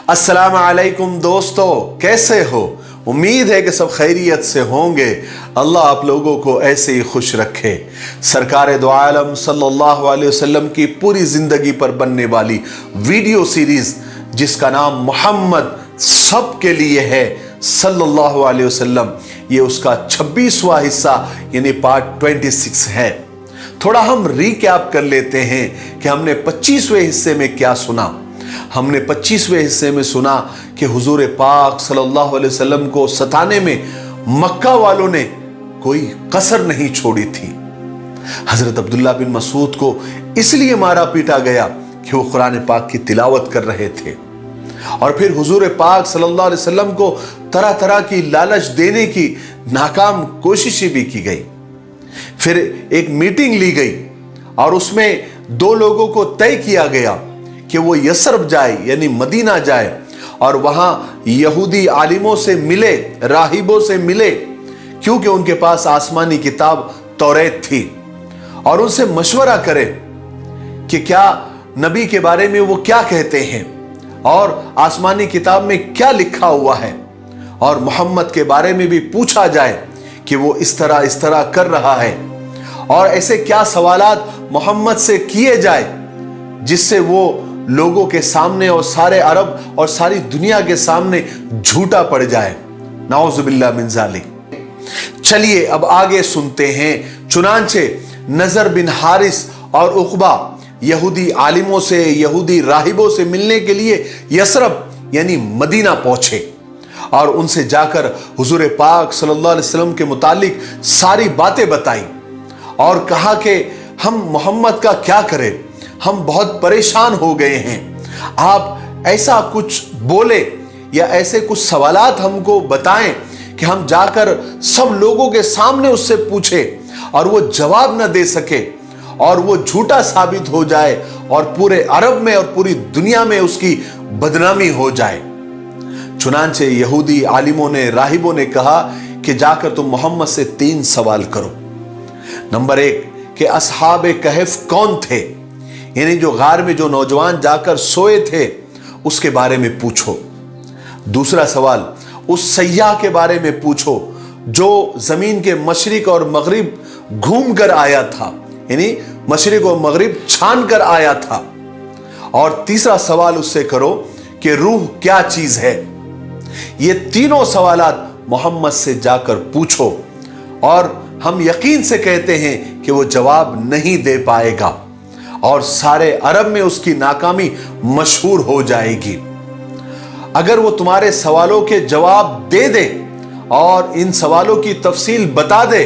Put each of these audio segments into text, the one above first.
अस्सलाम वालेकुम दोस्तों, कैसे हो? उम्मीद है कि सब खैरियत से होंगे। अल्लाह आप लोगों को ऐसे ही खुश रखे। सरकार दो आलम सल्लल्लाहु अलैहि वसल्लम की पूरी जिंदगी पर बनने वाली वीडियो सीरीज जिसका नाम मोहम्मद सबके लिए है सल्लल्लाहु अलैहि वसल्लम, ये उसका 26वां हिस्सा यानी पार्ट 26 है। थोड़ा हम रिकैप कर लेते हैं कि हमने 25वें हिस्से में क्या सुना। हमने 25वें हिस्से में सुना कि हुजूर पाक सल्लल्लाहु अलैहि वसल्लम को सताने में मक्का वालों ने कोई कसर नहीं छोड़ी थी। हजरत अब्दुल्ला बिन मसूद को इसलिए मारा पीटा गया कि वो कुरान पाक की तिलावत कर रहे थे। और फिर हुजूर पाक सल्लल्लाहु अलैहि वसल्लम को तरह तरह की लालच देने की नाकाम कोशिशें भी की गई। फिर एक मीटिंग ली गई और उसमें दो लोगों को तय किया गया कि वो यसरब जाए यानी मदीना जाए और वहां यहूदी आलिमों से मिले, राहिबों से मिले, क्योंकि उनके पास आसमानी किताब तौरेत थी, और उनसे मशवरा करे कि क्या नबी के बारे में वो क्या कहते हैं और आसमानी किताब में क्या लिखा हुआ है, और मोहम्मद के बारे में भी पूछा जाए कि वो इस तरह कर रहा है, और ऐसे क्या सवालात मोहम्मद से किए जाए जिससे वो लोगों के सामने और सारे अरब और सारी दुनिया के सामने झूठा पड़ जाए। नाउजुबिल्लाह मिन ज़ालिक। चलिए अब आगे सुनते हैं। चुनांचे नजर बिन हारिस और उक़बा यहूदी आलिमों से, यहूदी राहिबों से मिलने के लिए यसरब यानी मदीना पहुंचे और उनसे जाकर हुजूर पाक सल्लल्लाहु अलैहि वसल्लम के मुतालिक सारी बातें बताई और कहा कि हम मोहम्मद का क्या करें, हम बहुत परेशान हो गए हैं। आप ऐसा कुछ बोले या ऐसे कुछ सवालात हमको बताएं कि हम जाकर सब लोगों के सामने उससे पूछे और वो जवाब न दे सके और वो झूठा साबित हो जाए और पूरे अरब में और पूरी दुनिया में उसकी बदनामी हो जाए। चुनांचे यहूदी आलिमों ने, राहिबों ने कहा कि जाकर तुम मोहम्मद से 3 सवाल करो। नंबर 1 कि असहाबे कहफ कौन थे, यानी जो गार में जो नौजवान जाकर सोए थे उसके बारे में पूछो। दूसरा सवाल उस सय्याह के बारे में पूछो जो जमीन के मशरिक और मगरिब घूम कर आया था, यानी मशरिक और मगरिब छान कर आया था। और तीसरा सवाल उससे करो कि रूह क्या चीज है। ये तीनों सवालात मोहम्मद से जाकर पूछो और हम यकीन से कहते हैं कि वो जवाब नहीं दे पाएगा और सारे अरब में उसकी नाकामी मशहूर हो जाएगी। अगर वो तुम्हारे सवालों के जवाब दे दे और इन सवालों की तफसील बता दे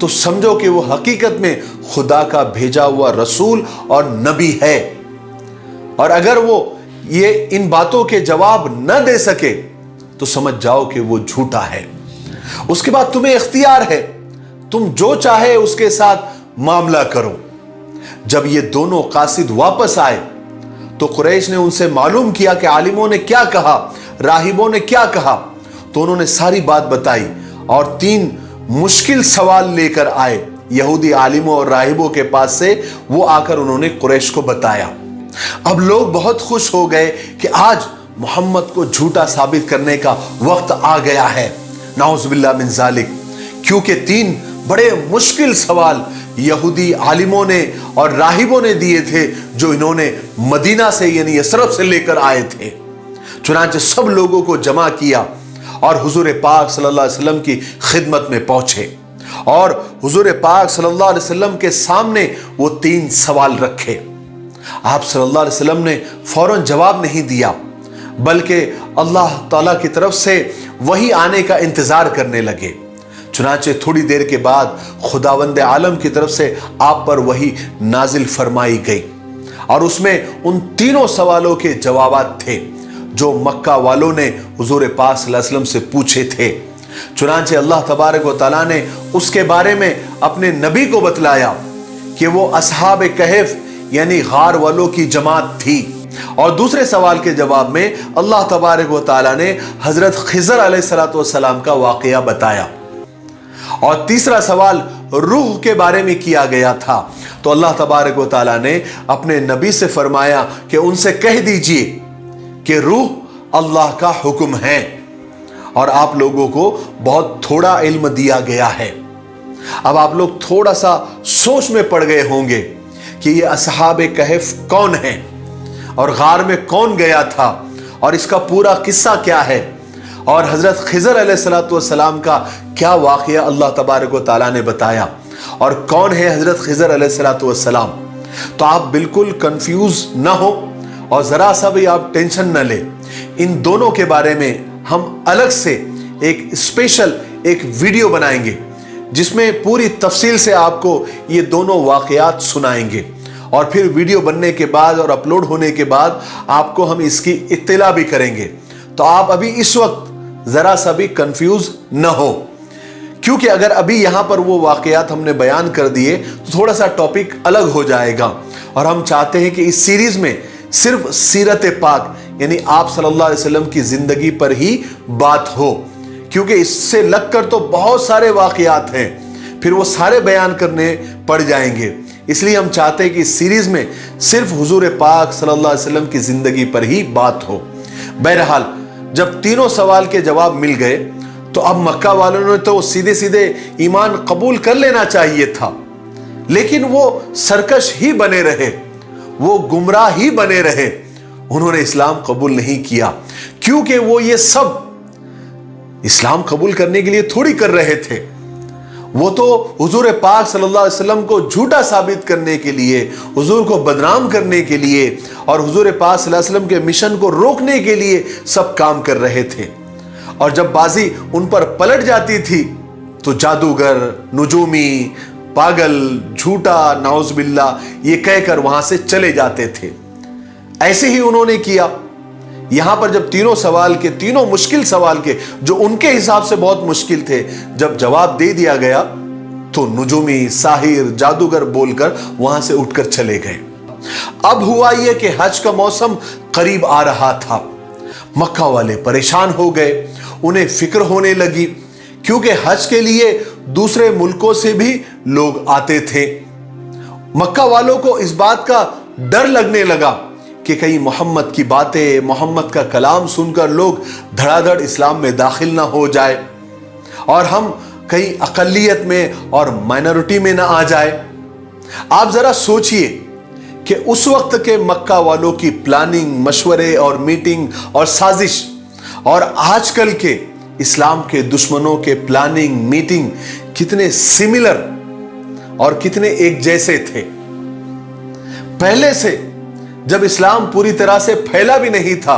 तो समझो कि वो हकीकत में खुदा का भेजा हुआ रसूल और नबी है। और अगर वो ये इन बातों के जवाब न दे सके तो समझ जाओ कि वो झूठा है। उसके बाद तुम्हें इख्तियार है, तुम जो चाहे उसके साथ मामला करो। जब ये दोनों कासिद वापस आए तो कुरैश ने उनसे मालूम किया कि आलिमों ने क्या कहा, राहिबों ने क्या कहा, तो उन्होंने सारी बात बताई और 3 मुश्किल सवाल लेकर आए यहूदी आलिमों और राहिबों के पास से। वो आकर उन्होंने कुरैश को बताया। अब लोग बहुत खुश हो गए कि आज मोहम्मद को झूठा साबित करने का वक्त आ गया है। नाउजुबिल्लाह मिन ज़ालिक। क्योंकि 3 बड़े मुश्किल सवाल यहूदी आलिमों ने और राहिबों ने दिए थे जो इन्होंने मदीना से यानी यसरब से लेकर आए थे। चुनांचे सब लोगों को जमा किया और हुजूर पाक सल्लल्लाहु अलैहि वसल्लम की खिदमत में पहुंचे और हुजूर पाक सल्लल्लाहु अलैहि वसल्लम के सामने वो 3 सवाल रखे। आप सल्लल्लाहु अलैहि वसल्लम ने फौरन जवाब नहीं दिया बल्कि अल्लाह ताला की तरफ से वही आने का इंतजार करने लगे। चुनांचे थोड़ी देर के बाद खुदावंद आलम की तरफ से आप पर वही नाजिल फरमाई गई और उसमें उन 3 सवालों के जवाब थे जो मक्का वालों ने हुजूर पाक सल्लल्लाहु अलैहि वसल्लम से पूछे थे। चुनांचे अल्लाह तबारक व तआला ने उसके बारे में अपने नबी को बतलाया कि वो असहाब कहफ यानी गार वालों की जमात थी। और दूसरे सवाल के जवाब में अल्लाह तबारक व तआला ने हजरत खिज़र अलैहिस्सलातु वस्सलाम का वाक़या बताया। और तीसरा सवाल रूह के बारे में किया गया था तो अल्लाह तबारक व तआला ने अपने नबी से फरमाया कि उनसे कह दीजिए कि रूह अल्लाह का हुक्म है और आप लोगों को बहुत थोड़ा इल्म दिया गया है। अब आप लोग थोड़ा सा सोच में पड़ गए होंगे कि ये असहाबे कहफ कौन है और गार में कौन गया था और इसका पूरा किस्सा क्या है और हजरत खिजर अलैहिस्सलातु वस्सलाम का क्या वाक़या अल्लाह तबारक व तआला ने बताया और कौन है हजरत खिजर अलैहिस्सलातु वस्सलाम। तो आप बिल्कुल कंफ्यूज ना हो और जरा सा भी आप टेंशन ना ले। इन दोनों के बारे में हम अलग से एक स्पेशल एक वीडियो बनाएंगे जिसमें पूरी तफसील से आपको ये दोनों वाक़यात सुनाएंगे और फिर वीडियो बनने के बाद और अपलोड होने के बाद आपको हम इसकी इत्तला भी करेंगे। तो आप अभी इस वक्त जरा सा भी कंफ्यूज न हो, क्योंकि अगर अभी यहां पर वो वाक़यात हमने बयान कर दिए तो थोड़ा सा टॉपिक अलग हो जाएगा और हम चाहते हैं कि इस सीरीज में सिर्फ सीरत पाक यानी आप सल्लल्लाहु अलैहि वसल्लम की जिंदगी पर ही बात हो, क्योंकि इससे लगकर तो बहुत सारे वाक़यात हैं, फिर वो सारे बयान करने पड़ जाएंगे। इसलिए हम चाहते हैं कि इस सीरीज में सिर्फ हुजूर पाक सल्लल्लाहु अलैहि वसल्लम की जिंदगी पर ही बात हो। बहरहाल जब तीनों सवाल के जवाब मिल गए तो अब मक्का वालों ने तो सीधे सीधे ईमान कबूल कर लेना चाहिए था, लेकिन वो सरकश ही बने रहे, वो गुमराह ही बने रहे। उन्होंने इस्लाम कबूल नहीं किया क्योंकि वो ये सब इस्लाम कबूल करने के लिए थोड़ी कर रहे थे। वो तो हुजूर पाक सल्लल्लाहु अलैहि वसल्लम को झूठा साबित करने के लिए, हुजूर को बदनाम करने के लिए और हुजूर पाक सल्लल्लाहु अलैहि वसल्लम के मिशन को रोकने के लिए सब काम कर रहे थे। और जब बाजी उन पर पलट जाती थी तो जादूगर, नुजूमी, पागल, झूठा, नाउज़ुबिल्लाह ये कहकर वहां से चले जाते थे। ऐसे ही उन्होंने किया। यहां पर जब तीनों सवाल के, तीनों मुश्किल सवाल के जो उनके हिसाब से बहुत मुश्किल थे, जब जवाब दे दिया गया तो नुजूमी, साहिर, जादूगर बोलकर वहां से उठकर चले गए। अब हुआ यह कि हज का मौसम करीब आ रहा था। मक्का वाले परेशान हो गए, उन्हें फिक्र होने लगी क्योंकि हज के लिए दूसरे मुल्कों से भी लोग आते थे। मक्का वालों को इस बात का डर लगने लगा कि कहीं मोहम्मद की बातें, मोहम्मद का कलाम सुनकर लोग धड़ाधड़ इस्लाम में दाखिल ना हो जाए और हम कहीं अकलियत में और माइनॉरिटी में ना आ जाए। आप जरा सोचिए कि उस वक्त के मक्का वालों की प्लानिंग, मशवरे और मीटिंग और साजिश और आजकल के इस्लाम के दुश्मनों के प्लानिंग, मीटिंग कितने सिमिलर और कितने एक जैसे थे। पहले से जब इस्लाम पूरी तरह से फैला भी नहीं था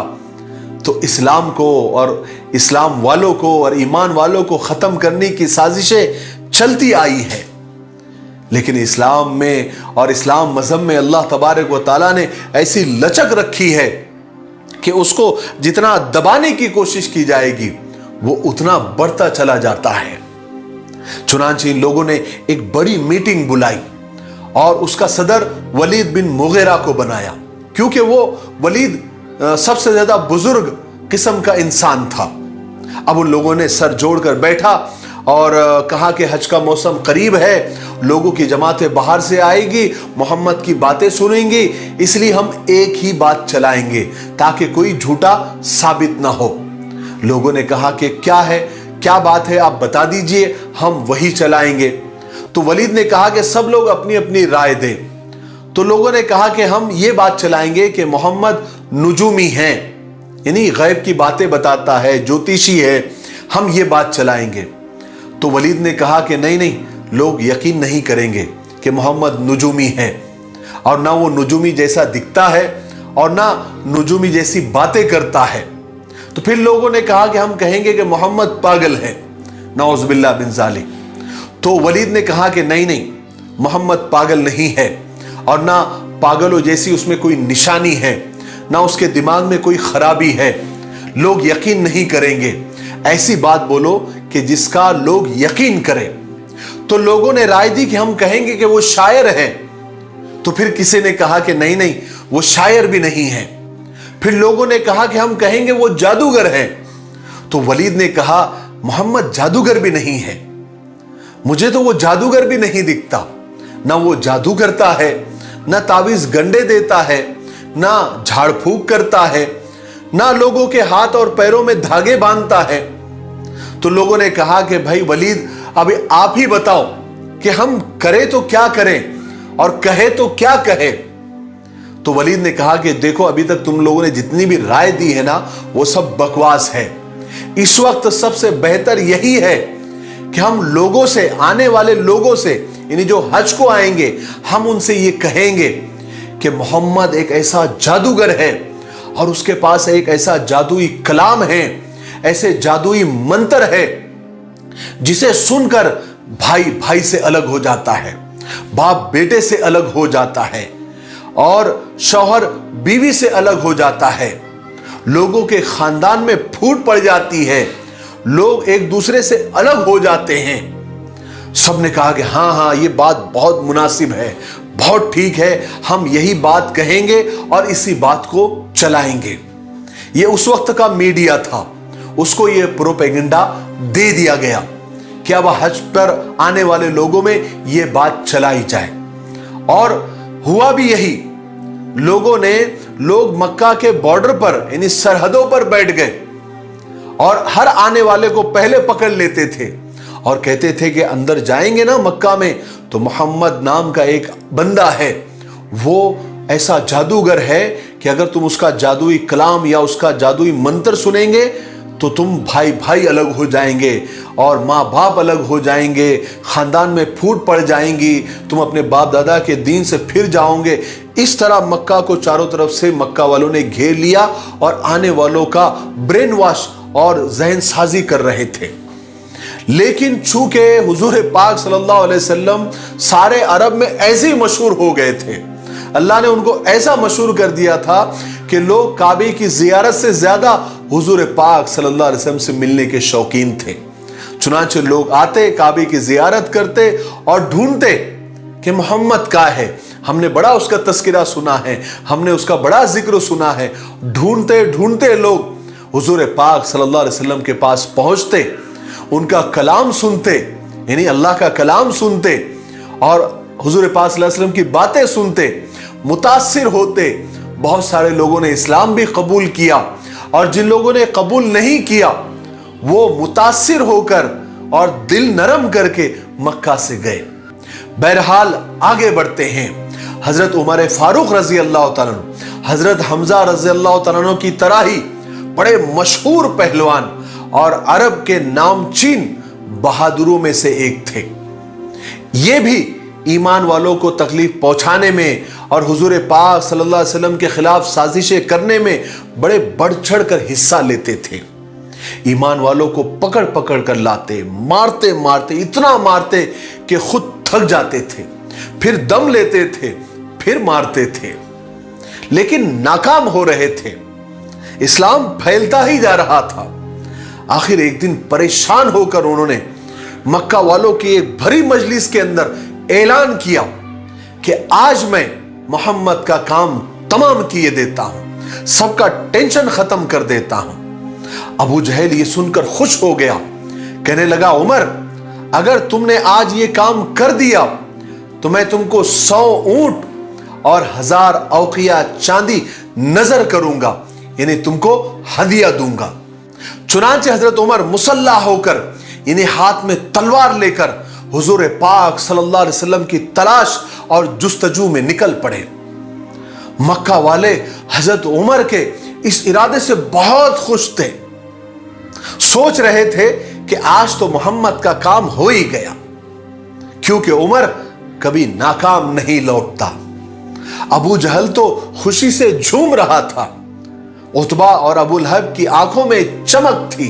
तो इस्लाम को और इस्लाम वालों को और ईमान वालों को खत्म करने की साजिशें चलती आई है। लेकिन इस्लाम में और इस्लाम मजहब में अल्लाह तबारक व तआला ने ऐसी लचक रखी है कि उसको जितना दबाने की कोशिश की जाएगी वो उतना बढ़ता चला जाता है। चुनांचे इन लोगों ने एक बड़ी मीटिंग बुलाई और उसका सदर वलीद बिन मुगीरा को बनाया, क्योंकि वो वलीद सबसे ज्यादा बुजुर्ग किस्म का इंसान था। अब उन लोगों ने सर जोड़कर बैठा और कहा कि हज का मौसम करीब है, लोगों की जमातें बाहर से आएगी, मोहम्मद की बातें सुनेंगी, इसलिए हम एक ही बात चलाएंगे ताकि कोई झूठा साबित ना हो। लोगों ने कहा कि क्या है, क्या बात है, आप बता दीजिए, हम वही चलाएंगे। तो वलीद ने कहा कि सब लोग अपनी अपनी राय दें। तो लोगों ने कहा कि हम ये बात चलाएंगे कि मोहम्मद नुजूमी हैं, यानी गैब की बातें बताता है, ज्योतिषी है, हम ये बात चलाएंगे। तो वलीद ने कहा कि नहीं नहीं, लोग यकीन नहीं करेंगे कि मोहम्मद नुजूमी है और ना वो नुजूमी जैसा दिखता है और ना नुजूमी जैसी बातें करता है। तो फिर लोगों ने कहा कि हम कहेंगे कि मोहम्मद पागल है, नाउज़ुबिल्लाह बिन ज़ालिक। तो वलीद ने कहा कि नहीं नहीं, मोहम्मद पागल नहीं है और ना पागलों जैसी उसमें कोई निशानी है, ना उसके दिमाग में कोई खराबी है, लोग यकीन नहीं करेंगे। ऐसी बात बोलो कि जिसका लोग यकीन करें। तो लोगों ने राय दी कि हम कहेंगे कि वो शायर है। तो फिर किसी ने कहा कि नहीं नहीं, वो शायर भी नहीं है। फिर लोगों ने कहा कि हम कहेंगे वो जादूगर है। तो वलीद ने कहा मोहम्मद जादूगर भी नहीं है, मुझे तो वो जादूगर भी नहीं दिखता, ना वो जादू करता है, ना तावीज गंडे देता है, ना झाड़ फूक करता है, ना लोगों के हाथ और पैरों में धागे बांधता है। तो लोगों ने कहा कि भाई वलीद, अभी आप ही बताओ कि हम करें तो क्या करें और कहे तो क्या कहे। तो वलीद ने कहा कि देखो, अभी तक तुम लोगों ने जितनी भी राय दी है ना, वो सब बकवास है। इस वक्त सबसे बेहतर यही है कि हम लोगों से, आने वाले लोगों से, यानी जो हज को आएंगे, हम उनसे ये कहेंगे कि मोहम्मद एक ऐसा जादूगर है और उसके पास एक ऐसा जादुई कलाम है, ऐसे जादुई मंत्र है जिसे सुनकर भाई भाई से अलग हो जाता है, बाप बेटे से अलग हो जाता है और शौहर बीवी से अलग हो जाता है, लोगों के खानदान में फूट पड़ जाती है, लोग एक दूसरे से अलग हो जाते हैं। सबने कहा कि हाँ हाँ, ये बात बहुत मुनासिब है, बहुत ठीक है, हम यही बात कहेंगे और इसी बात को चलाएंगे। ये उस वक्त का मीडिया था, उसको ये प्रोपेगेंडा दे दिया गया कि अब हज पर आने वाले लोगों में ये बात चलाई जाए। और हुआ भी यही। लोग मक्का के बॉर्डर पर, यानी सरहदों पर बैठ गए और हर आने वाले को पहले पकड़ लेते थे और कहते थे कि अंदर जाएंगे ना मक्का में, तो मोहम्मद नाम का एक बंदा है, वो ऐसा जादूगर है कि अगर तुम उसका जादुई कलाम या उसका जादुई मंत्र सुनेंगे तो तुम भाई भाई अलग हो जाएंगे और माँ बाप अलग हो जाएंगे, खानदान में फूट पड़ जाएंगी, तुम अपने बाप दादा के दीन से फिर जाओगे। इस तरह मक्का को चारों तरफ से मक्का वालों ने घेर लिया और आने वालों का ब्रेन वॉश और जहन साजी कर रहे थे। लेकिन चूंकि हुजूर पाक सल्लल्लाहु अलैहि वसल्लम सारे अरब में ऐसे ही मशहूर हो गए थे, अल्लाह ने उनको ऐसा मशहूर कर दिया था कि लोग काबे की जियारत से ज्यादा हुजूर पाक सल्लल्लाहु अलैहि वसल्लम से मिलने के शौकीन थे। चुनांचे लोग आते, काबे की जियारत करते और ढूंढते कि मोहम्मद का है, हमने बड़ा उसका तस्करा सुना है, हमने उसका बड़ा जिक्र सुना है। ढूंढते ढूंढते लोग हुजूर पाक सल्लल्लाहु अलैहि वसल्लम के पास पहुंचते, उनका कलाम सुनते, यानी अल्लाह का कलाम सुनते और हुजूर पाक सल्लल्लाहु अलैहि वसल्लम की बातें सुनते, मुतासिर होते। बहुत सारे लोगों ने इस्लाम भी कबूल किया और जिन लोगों ने कबूल नहीं किया वो मुतासिर होकर और दिल नरम करके मक्का से गए। बहरहाल आगे बढ़ते हैं। हजरत उमर फारूक रजी अल्लाह तआला अन्हु, हजरत हमजा रजी अल्लाह तआला अन्हु की तरह ही बड़े मशहूर पहलवान और अरब के नामचीन बहादुरों में से एक थे। ये भी ईमान वालों को तकलीफ पहुंचाने में और हुजूर पाक सल्लल्लाहु अलैहि वसल्लम के खिलाफ साजिशें करने में बड़े बढ़ चढ़ कर हिस्सा लेते थे। ईमान वालों को पकड़ पकड़ कर लाते, मारते मारते, इतना मारते कि खुद थक जाते थे, फिर दम लेते थे, फिर मारते थे, लेकिन नाकाम हो रहे थे। इस्लाम फैलता ही जा रहा था। आखिर एक दिन परेशान होकर उन्होंने मक्का वालों की एक भरी मजलिस के अंदर ऐलान किया कि आज मैं मोहम्मद का काम तमाम किए देता हूं, सबका टेंशन खत्म कर देता हूं। अबू जहल ये सुनकर खुश हो गया, कहने लगा, उमर, अगर तुमने आज ये काम कर दिया तो मैं तुमको 100 ऊंट और 1000 औकिया चांदी नजर करूंगा, यानी तुमको हदिया दूंगा। चुनांचे हजरत उमर मुसल्ला होकर, यानी हाथ में तलवार लेकर हुजूर पाक सल्लल्लाहु अलैहि वसल्लम की तलाश और जुस्तजू में निकल पड़े। मक्का वाले हजरत उमर के इस इरादे से बहुत खुश थे, सोच रहे थे कि आज तो मोहम्मद का काम हो ही गया, क्योंकि उमर कभी नाकाम नहीं लौटता। अबू जहल तो खुशी से झूम रहा था। उतबा और अबू लहब की आंखों में चमक थी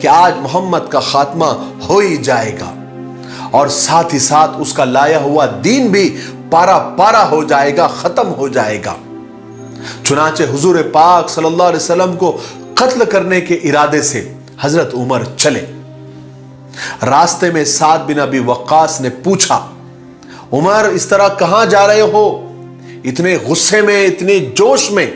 कि आज मोहम्मद का खात्मा हो ही जाएगा और साथ ही साथ उसका लाया हुआ दीन भी पारा पारा हो जाएगा, खत्म हो जाएगा। चुनांचे हुजूर पाक सल्लल्लाहु अलैहि वसल्लम को कत्ल करने के इरादे से हजरत उमर चले। रास्ते में साद बिन अबी वक्कास ने पूछा, उमर, इस तरह कहां जा रहे हो, इतने गुस्से में, इतने जोश में?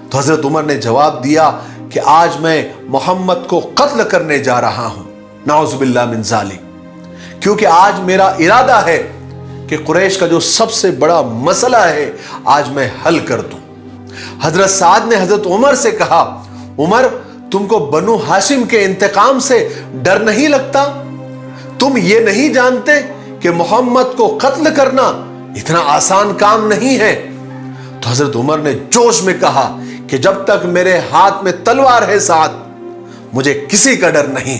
तो हजरत उमर ने जवाब दिया कि आज मैं मोहम्मद को कत्ल करने जा रहा हूं, नाउज़ुबिल्लाह मिन ज़ालिक, क्योंकि आज मेरा इरादा है कि कुरैश का जो सबसे बड़ा मसला है आज मैं हल कर दूं। حضرت سعد نے حضرت عمر سے کہا, عمر تم کو بنو ہاشم کے انتقام سے ڈر نہیں لگتا؟ تم یہ نہیں جانتے کہ محمد کو قتل کرنا اتنا آسان کام نہیں ہے؟ تو حضرت عمر نے جوش میں کہا کہ جب تک میرے ہاتھ میں تلوار ہے سعد, مجھے کسی کا ڈر نہیں,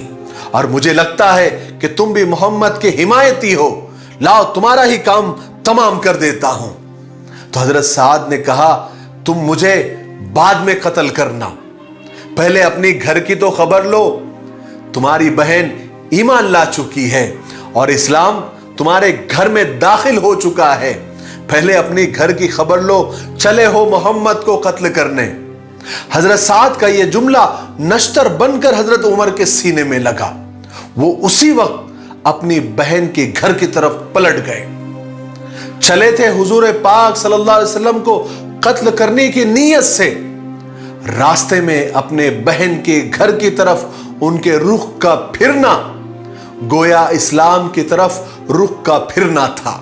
اور مجھے لگتا ہے کہ تم بھی محمد کے حمایتی ہو, لاؤ تمہارا ہی کام تمام کر دیتا ہوں. تو حضرت سعد نے کہا, تم مجھے بعد میں قتل کرنا, پہلے اپنی گھر کی تو خبر لو. تمہاری بہن ایمان لا چکی ہے اور اسلام تمہارے گھر میں داخل ہو چکا ہے, پہلے اپنی گھر کی خبر لو, چلے ہو محمد کو قتل کرنے. حضرت سعد کا یہ جملہ نشتر بن کر حضرت عمر کے سینے میں لگا. وہ اسی وقت اپنی بہن کے گھر کی طرف پلٹ گئے. چلے تھے حضور پاک صلی اللہ علیہ وسلم کو قتل کرنے کی نیت سے, راستے میں اپنے بہن کے گھر کی طرف ان کے رخ کا پھرنا گویا اسلام کی طرف رخ کا پھرنا تھا.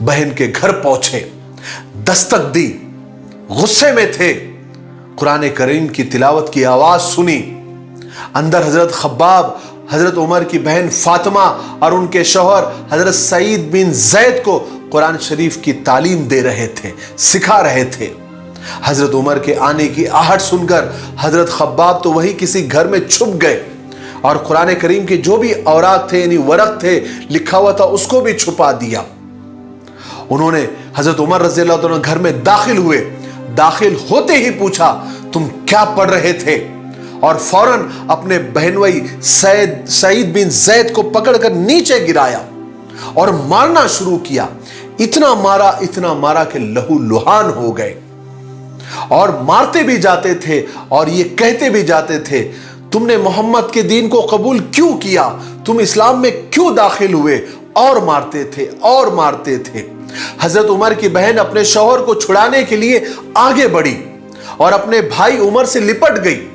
بہن کے گھر پہنچے, دستک دی, غصے میں تھے, قرآن کریم کی تلاوت کی آواز سنی. اندر حضرت خباب حضرت عمر کی بہن فاطمہ اور ان کے شوہر حضرت سعید بن زید کو قرآن شریف کی تعلیم دے رہے تھے, سکھا رہے تھے. حضرت عمر کے آنے کی آہٹ سن کر حضرت خباب تو وہی کسی گھر میں چھپ گئے اور قرآن کریم کے جو بھی اوراق تھے یعنی ورق تھے لکھا ہوا تھا اس کو بھی چھپا دیا. انہوں نے حضرت عمر رضی اللہ عنہ گھر میں داخل ہوئے, داخل ہوتے ہی پوچھا تم کیا پڑھ رہے تھے, اور فوراً اپنے بہنوئی سعید بن زید کو پکڑ کر نیچے گرایا اور مارنا شروع کیا. اتنا مارا کہ لہو لہان ہو گئے, اور مارتے بھی جاتے تھے اور یہ کہتے بھی جاتے تھے تم نے محمد کے دین کو قبول کیوں کیا, تم اسلام میں کیوں داخل ہوئے, اور مارتے تھے. حضرت عمر کی بہن اپنے شوہر کو چھڑانے کے لیے آگے بڑھی اور اپنے بھائی عمر سے لپٹ گئی.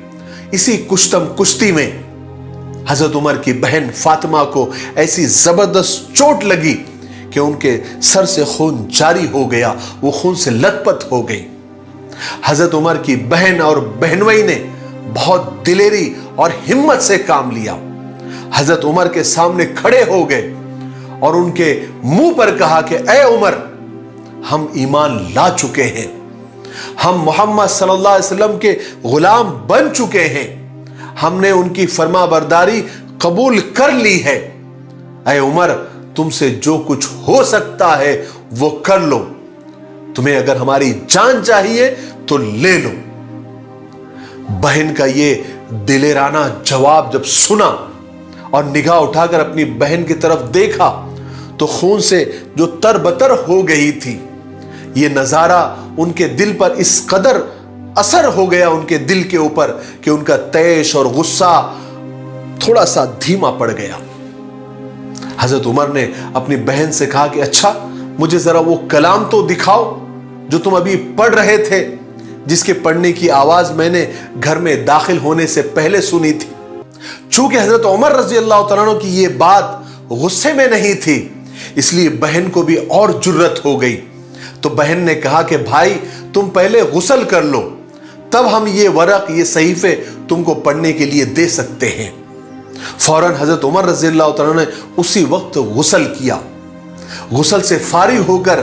اسی کشتم کشتی میں حضرت عمر کی بہن فاطمہ کو ایسی زبردست چوٹ لگی کہ ان کے سر سے خون جاری ہو گیا, وہ خون سے لت پت ہو گئی. حضرت عمر کی بہن اور بہنوئی نے بہت دلیری اور ہمت سے کام لیا. حضرت عمر کے سامنے کھڑے ہو گئے اور ان کے منہ پر کہا کہ اے عمر, ہم ایمان لا چکے ہیں, ہم محمد صلی اللہ علیہ وسلم کے غلام بن چکے ہیں, ہم نے ان کی فرما برداری قبول کر لی ہے. اے عمر, تم سے جو کچھ ہو سکتا ہے وہ کر لو, تمہیں اگر ہماری جان چاہیے تو لے لو. بہن کا یہ دلیرانہ جواب جب سنا اور نگاہ اٹھا کر اپنی بہن کی طرف دیکھا تو خون سے جو تربتر ہو گئی تھی, یہ نظارہ ان کے دل پر اس قدر اثر ہو گیا ان کے دل کے اوپر کہ ان کا طیش اور غصہ تھوڑا سا دھیما پڑ گیا. حضرت عمر نے اپنی بہن سے کہا کہ اچھا مجھے ذرا وہ کلام تو دکھاؤ جو تم ابھی پڑھ رہے تھے, جس کے پڑھنے کی آواز میں نے گھر میں داخل ہونے سے پہلے سنی تھی. چونکہ حضرت عمر رضی اللہ تعالیٰ عنہ کی یہ بات غصے میں نہیں تھی, اس لیے بہن کو بھی اور جرت ہو گئی. تو بہن نے کہا کہ بھائی تم پہلے غسل کر لو, تب ہم یہ ورق یہ صحیفے تم کو پڑھنے کے لیے دے سکتے ہیں. فوراً حضرت عمر رضی اللہ تعالیٰ نے اسی وقت غسل کیا. غسل سے فارغ ہو کر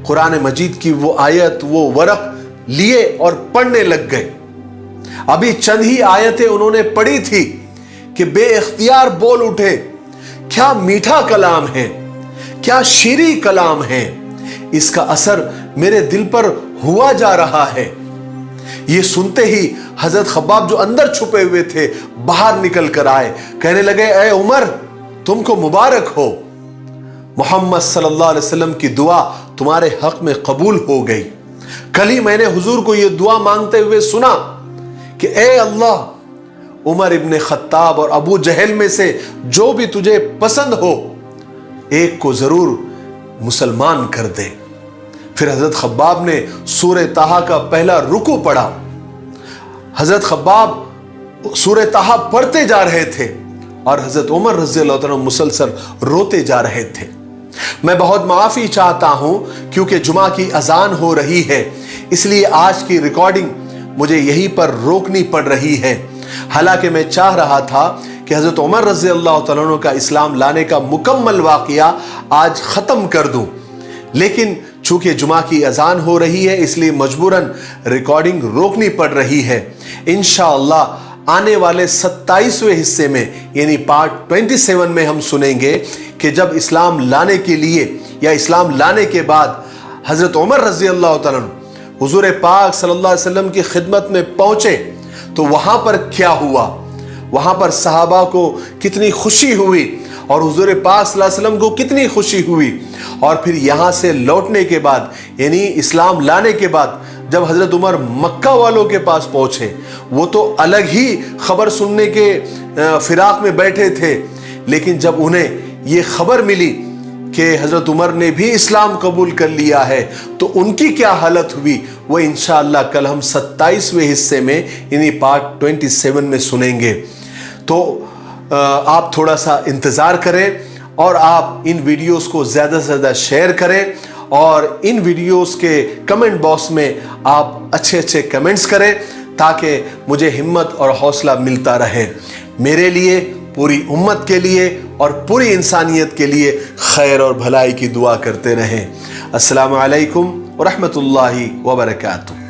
قرآن مجید کی وہ آیت وہ ورق لیے اور پڑھنے لگ گئے. ابھی چند ہی آیتیں انہوں نے پڑھی تھی کہ بے اختیار بول اٹھے, کیا میٹھا کلام ہے, کیا شیریں کلام ہے, اس کا اثر میرے دل پر ہوا جا رہا ہے. یہ سنتے ہی حضرت خباب جو اندر چھپے ہوئے تھے باہر نکل کر آئے, کہنے لگے اے عمر تم کو مبارک ہو, محمد صلی اللہ علیہ وسلم کی دعا تمہارے حق میں قبول ہو گئی. کل ہی میں نے حضور کو یہ دعا مانگتے ہوئے سنا کہ اے اللہ, عمر ابن خطاب اور ابو جہل میں سے جو بھی تجھے پسند ہو ایک کو ضرور مسلمان کر دے. پھر حضرت خباب نے سورہ طٰہٰ کا پہلا رکوع پڑھا. حضرت خباب سورہ طٰہٰ پڑھتے جا رہے تھے اور حضرت عمر رضی اللہ عنہ مسلسل روتے جا رہے تھے. میں بہت معافی چاہتا ہوں کیونکہ جمعہ کی اذان ہو رہی ہے, اس لیے آج کی ریکارڈنگ مجھے یہیں پر روکنی پڑ رہی ہے۔ حالانکہ میں چاہ رہا تھا کہ حضرت عمر رضی اللہ تعالیٰ عنہ کا اسلام لانے کا مکمل واقعہ آج ختم کر دوں، لیکن چونکہ جمعہ کی اذان ہو رہی ہے اس لیے مجبوراً ریکارڈنگ روکنی پڑ رہی ہے۔ انشاءاللہ آنے والے 27ویں حصے میں یعنی پارٹ 27 میں ہم سنیں گے کہ جب اسلام لانے کے لیے یا اسلام لانے کے بعد حضرت عمر رضی اللہ تعالیٰ عنہ حضور پاک صلی اللہ علیہ وسلم کی خدمت میں پہنچے تو وہاں پر کیا ہوا، وہاں پر صحابہ کو کتنی خوشی ہوئی اور حضور پاک صلی اللہ علیہ وسلم کو کتنی خوشی ہوئی، اور پھر یہاں سے لوٹنے کے بعد یعنی اسلام لانے کے بعد جب حضرت عمر مکہ والوں کے پاس پہنچے وہ تو الگ ہی خبر سننے کے فراق میں بیٹھے تھے، لیکن جب انہیں یہ خبر ملی کہ حضرت عمر نے بھی اسلام قبول کر لیا ہے تو ان کی کیا حالت ہوئی وہ انشاءاللہ کل ہم 27ویں حصے میں یعنی پارٹ 27 میں سنیں گے۔ تو آپ تھوڑا سا انتظار کریں اور آپ ان ویڈیوز کو زیادہ سے زیادہ شیئر کریں اور ان ویڈیوز کے کمنٹ باکس میں آپ اچھے اچھے کمنٹس کریں تاکہ مجھے ہمت اور حوصلہ ملتا رہے۔ میرے لیے، پوری امت کے لیے اور پوری انسانیت کے لیے خیر اور بھلائی کی دعا کرتے رہیں۔ السلام علیکم ورحمۃ اللہ وبرکاتہ۔